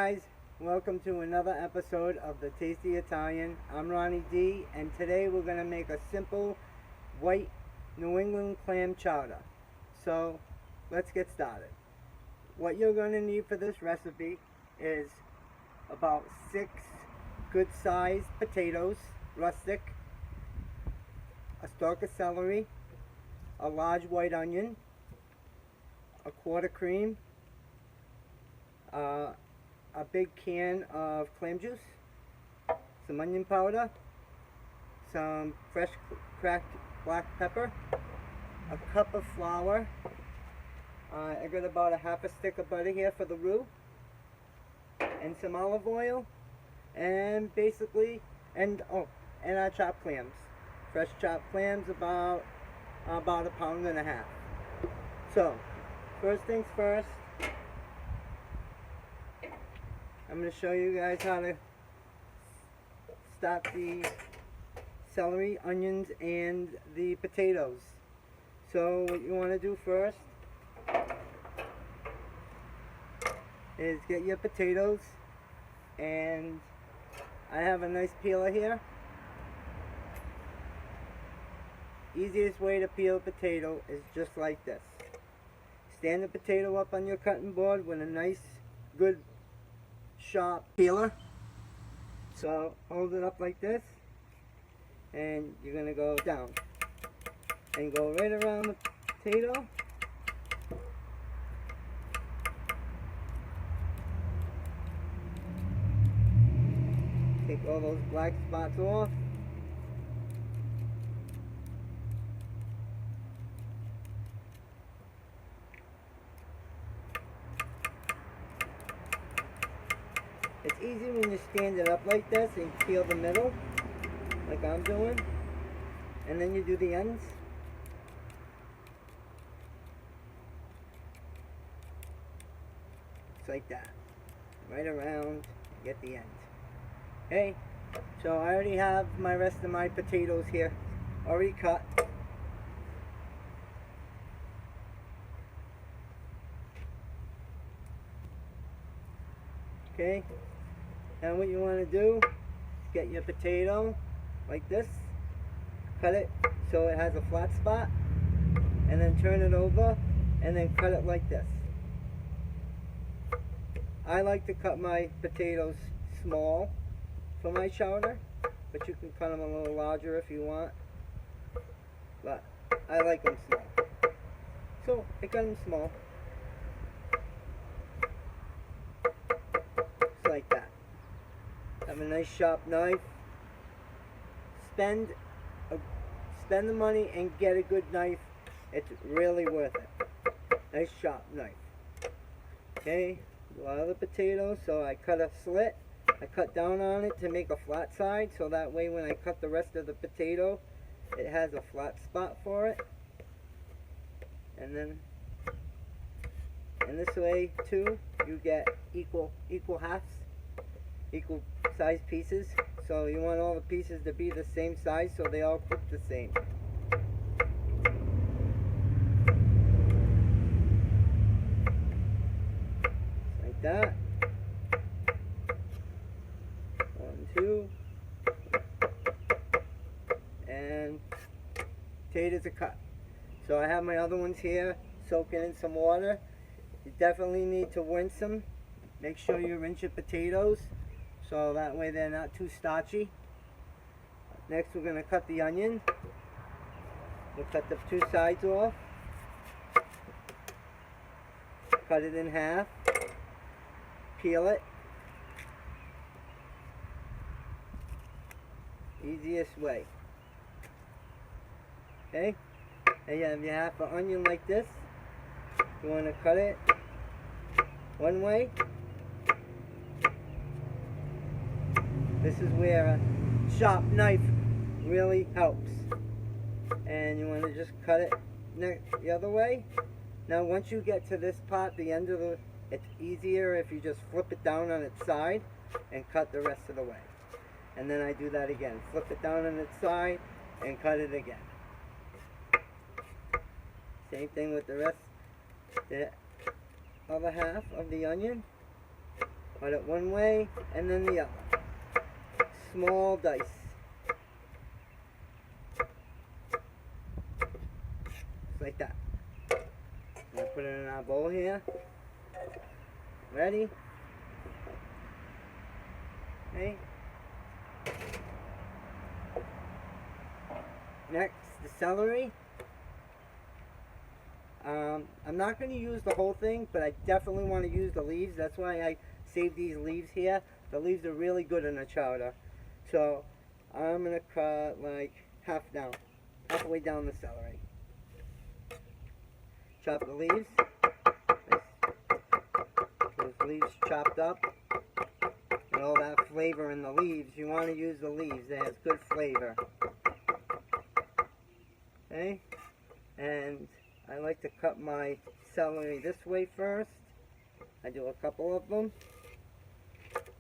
guys, welcome to another episode of the Tasty Italian. I'm Ronnie D, and today we're going to make a simple white New England clam chowder. So let's get started. What you're going to need for this recipe is about 6 good sized potatoes, rustic, a stalk of celery, a large white onion, a quart of cream, a big can of clam juice, some onion powder, some fresh cracked black pepper, a cup of flour. I got about a half a stick of butter here for the roux, and some olive oil, and basically, and our chopped clams. Fresh chopped clams, about a pound and a half. So, first things first, I'm going to show you guys how to start the celery, onions, and the potatoes. So what you want to do first is get your potatoes, and I have a nice peeler here. Easiest way to peel a potato is just like this. Stand the potato up on your cutting board with a nice, good, sharp peeler. So hold it up like this, and you're going to go down and go right around the potato. Take all those black spots off. It's easy when you stand it up like this and peel the middle, like I'm doing, and then you do the ends. It's like that, right around, get the end. Okay, so I already have my rest of my potatoes here, already cut. Okay. And what you want to do is get your potato like this, cut it so it has a flat spot, and then turn it over and then cut it like this. I like to cut my potatoes small for my chowder, but you can cut them a little larger if you want, but I like them small, so I cut them small, just like that. Have a nice sharp knife. Spend the money and get a good knife. It's really worth it. Nice sharp knife. Okay, a lot of the potatoes, so I cut a slit. I cut down on it to make a flat side, so that way when I cut the rest of the potato, it has a flat spot for it. And then, and this way too, you get equal halves. Equal size pieces, so you want all the pieces to be the same size so they all cook the same. Like that. 1, 2, and potatoes are cut. So I have my other ones here soaking in some water. You definitely need to rinse them. Make sure you rinse your potatoes, so that way they're not too starchy. Next we're going to cut the onion. We'll cut the 2 sides off. Cut it in half. Peel it. Easiest way. Okay? And you have your half an onion like this. You want to cut it one way. This is where a sharp knife really helps. And you want to just cut it the other way. Now once you get to this part, the end of it's easier if you just flip it down on its side and cut the rest of the way. And then I do that again. Flip it down on its side and cut it again. Same thing with the rest, the other half of the onion. Cut it one way and then the other. Small dice. Just like that. I'm going to put it in our bowl here. Ready? Okay. Next, the celery. I'm not going to use the whole thing, but I definitely want to use the leaves. That's why I saved these leaves here. The leaves are really good in a chowder. So I'm going to cut like halfway down the celery. Chop the leaves. Those leaves chopped up. And all that flavor in the leaves, you want to use the leaves. It has good flavor. Okay? And I like to cut my celery this way first. I do a couple of them.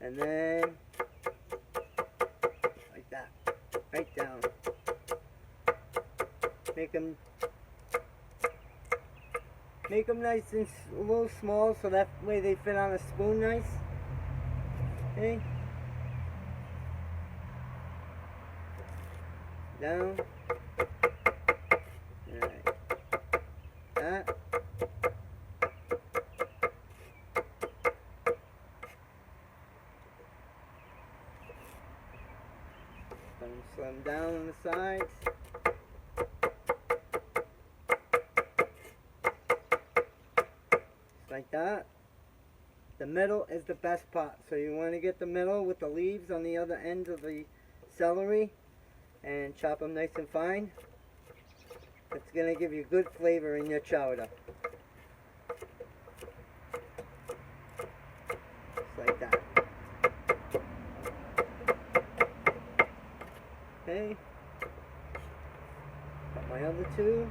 And then, like that. Right down. Make them nice and a little small so that way they fit on a spoon nice. Okay? Down. Alright. That. Slim down on the sides. Just like that. The middle is the best part. So you want to get the middle with the leaves on the other end of the celery and chop them nice and fine. It's going to give you good flavor in your chowder. Just like that. Okay. Got my other two.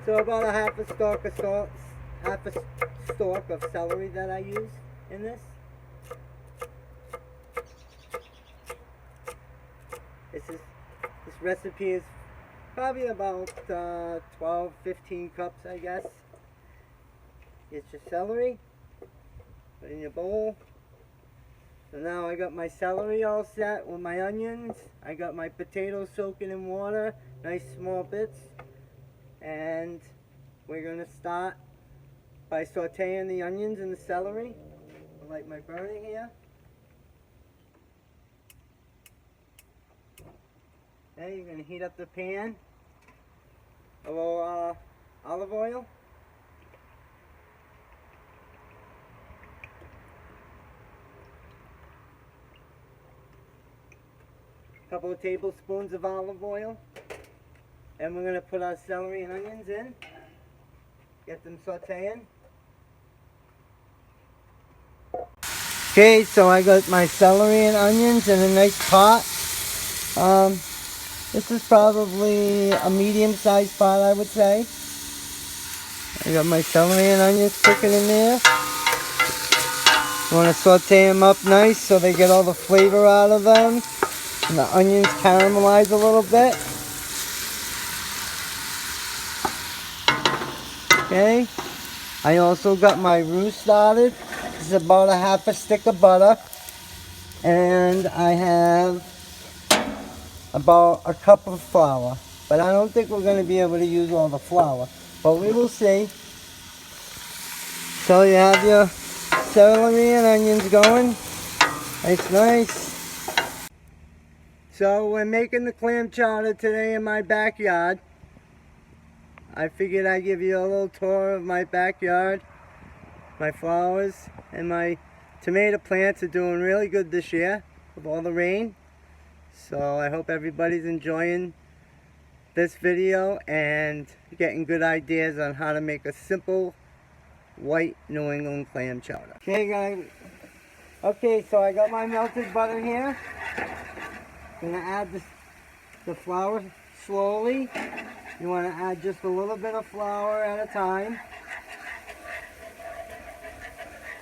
So about a half a stalk of celery that I use in this. This recipe is probably about 12-15 cups, I guess. Get your celery, put it in your bowl. So now I got my celery all set with my onions. I got my potatoes soaking in water, nice small bits. And we're going to start by sauteing the onions and the celery. I light my burner here. Okay, you're going to heat up the pan. A little olive oil. A couple of tablespoons of olive oil. And we're going to put our celery and onions in. Get them sauteing. Okay, so I got my celery and onions in a nice pot. This is probably a medium-sized pot, I would say. I got my celery and onions cooking in there. You want to saute them up nice so they get all the flavor out of them. And the onions caramelize a little bit. Okay. I also got my roux started. This is about a half a stick of butter. And I have about a cup of flour. But I don't think we're going to be able to use all the flour. But we will see. So you have your celery and onions going. Nice. So we're making the clam chowder today in my backyard. I figured I'd give you a little tour of my backyard. My flowers and my tomato plants are doing really good this year with all the rain. So I hope everybody's enjoying this video and getting good ideas on how to make a simple white New England clam chowder. Okay guys, so I got my melted butter here. I'm going to add the flour slowly. You want to add just a little bit of flour at a time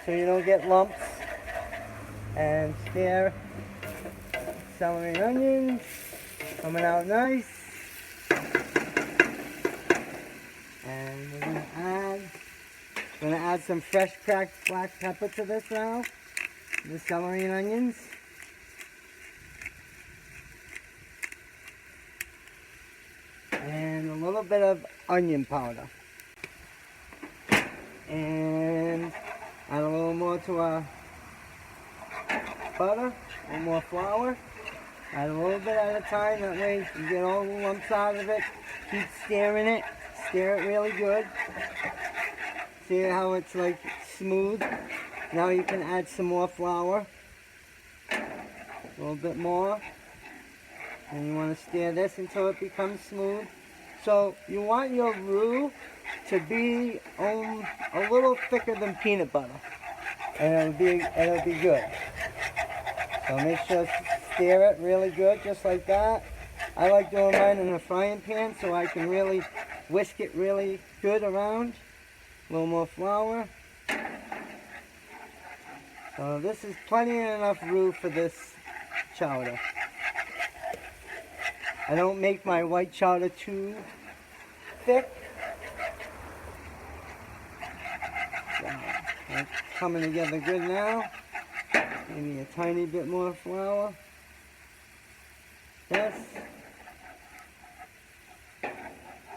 so you don't get lumps. And stir celery and onions coming out nice. And we're going to add add some fresh cracked black pepper to this now. The celery and onions. And a little bit of onion powder. And add a little more to our butter, a little more flour. Add a little bit at a time, that way you get all the lumps out of it. Keep stirring it. Stir it really good. See how it's like smooth? Now you can add some more flour. A little bit more. And you want to stir this until it becomes smooth. So you want your roux to be a little thicker than peanut butter. And it'll be good. So make sure to stir it really good, just like that. I like doing mine in a frying pan so I can really whisk it really good around. A little more flour. So this is plenty enough roux for this chowder. I don't make my white chowder too thick. So it's coming together good now. Maybe a tiny bit more flour. Yes.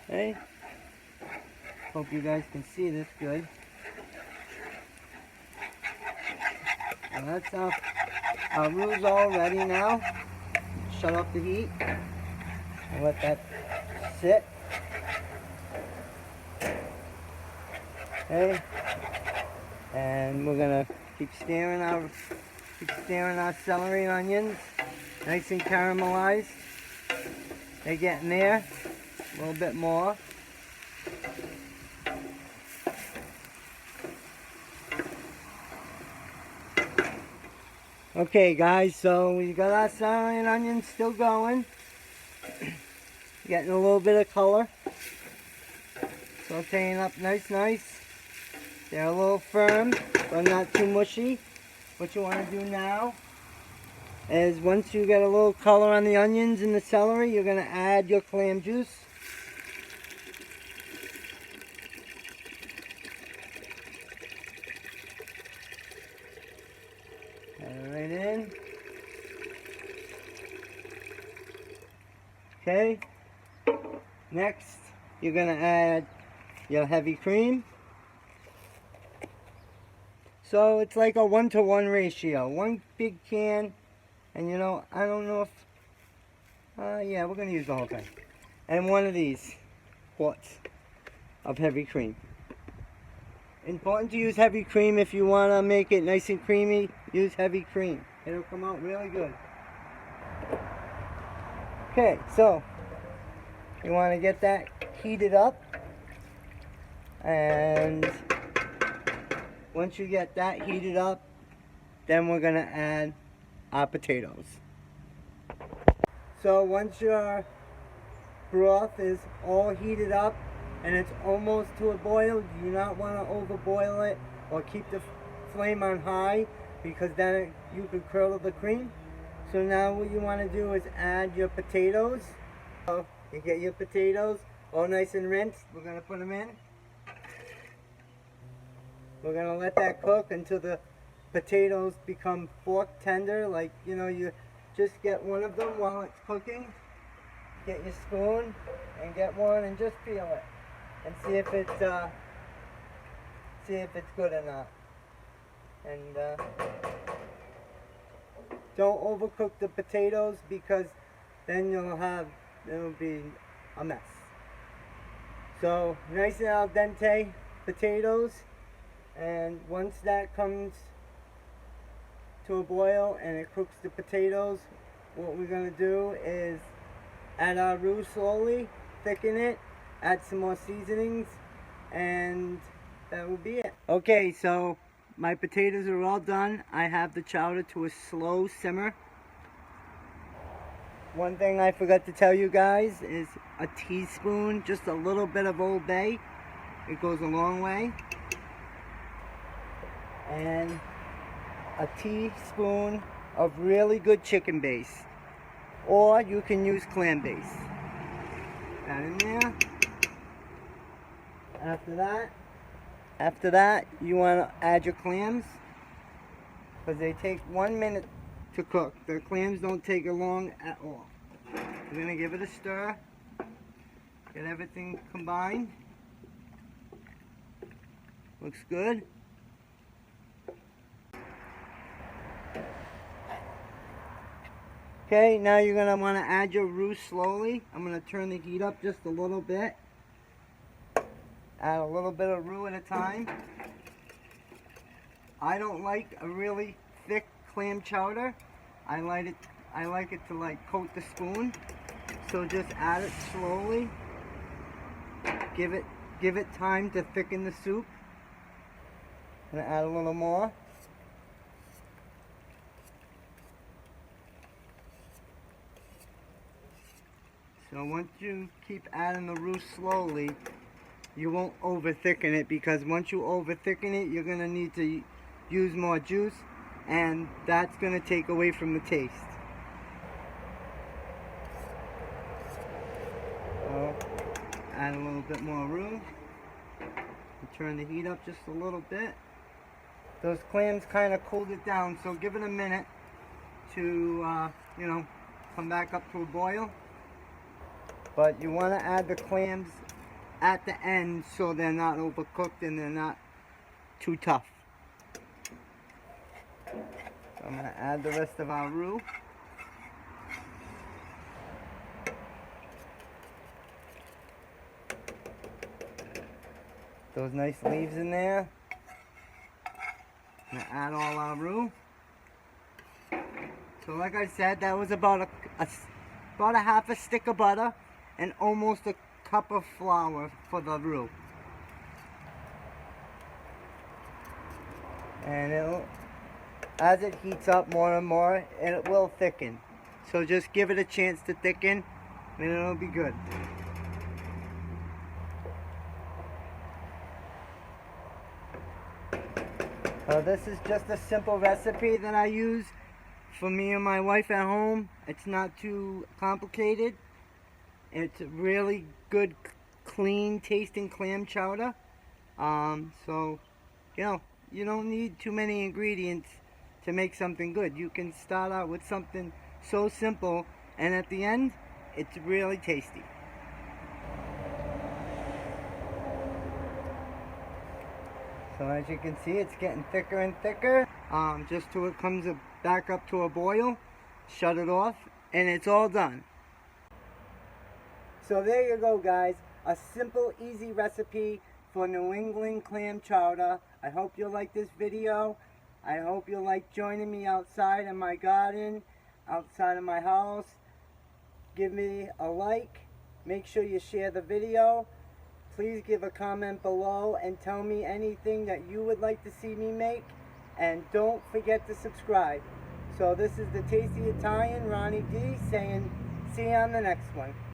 Okay. Hope you guys can see this good. Well, that's our roux all ready now. Shut off the heat and let that sit. Okay. And we're gonna keep stirring our celery and onions, nice and caramelized. They're getting there, a little bit more. Okay guys, so we got our celery and onions still going. Getting a little bit of color. Sauteing up nice. They're a little firm, but not too mushy. What you want to do now is once you get a little color on the onions and the celery, you're going to add your clam juice. Add it right in. Okay. Next, you're going to add your heavy cream. So it's like a 1-to-1 ratio. One big can, and you know, I don't know if, yeah, we're going to use the whole thing. And one of these quarts of heavy cream. Important to use heavy cream if you want to make it nice and creamy. Use heavy cream. It'll come out really good. Okay, so you want to get that heated up. And once you get that heated up, then we're going to add our potatoes. So once your broth is all heated up and it's almost to a boil, you do not want to overboil it or keep the flame on high, because then you could curdle the cream. So now what you want to do is add your potatoes. So you get your potatoes all nice and rinsed. We're going to put them in. We're going to let that cook until the potatoes become fork tender. Like, you know, you just get one of them while it's cooking. Get your spoon and get one and just peel it. And see if it's good or not. And don't overcook the potatoes, because then it'll be a mess. So nice and al dente potatoes, and once that comes to a boil and it cooks the potatoes, what we're going to do is add our roux slowly, thicken it, add some more seasonings, and that will be it. Okay, so my potatoes are all done. I have the chowder to a slow simmer. One thing I forgot to tell you guys is a teaspoon, just a little bit of Old Bay. It goes a long way. And a teaspoon of really good chicken base. Or you can use clam base. Add in there. After that, After that, you want to add your clams, because they take 1 minute to cook. The clams don't take long at all. We're going to give it a stir, get everything combined. Looks good. Okay, now you're going to want to add your roux slowly. I'm going to turn the heat up just a little bit. Add a little bit of roux at a time. I don't like a really thick clam chowder. I like it to like coat the spoon. So just add it slowly. Give it time to thicken the soup. I'm gonna add a little more. So once you keep adding the roux slowly, you won't over thicken it, because once you over thicken it, you're gonna need to use more juice, and that's gonna take away from the taste. So add a little bit more roux. Turn the heat up just a little bit. Those clams kind of cooled it down, so give it a minute to come back up to a boil. But you want to add the clams at the end so they're not overcooked and they're not too tough. So I'm going to add the rest of our roux. Those nice leaves in there. I'm going to add all our roux. So like I said, that was about a half a stick of butter and almost a cup of flour for the roux. And as it heats up more and more, it will thicken. So just give it a chance to thicken and it'll be good. This is just a simple recipe that I use for me and my wife at home. It's not too complicated. It's really good, clean tasting clam chowder. So, you don't need too many ingredients to make something good. You can start out with something so simple, and at the end, it's really tasty. So as you can see, it's getting thicker and thicker. Just till it comes back up to a boil, shut it off, and it's all done. So there you go, guys. A simple, easy recipe for New England clam chowder. I hope you like this video. I hope you like joining me outside in my garden, outside of my house. Give me a like. Make sure you share the video. Please give a comment below and tell me anything that you would like to see me make. And don't forget to subscribe. So this is the Tasty Italian, Ronnie D, saying see you on the next one.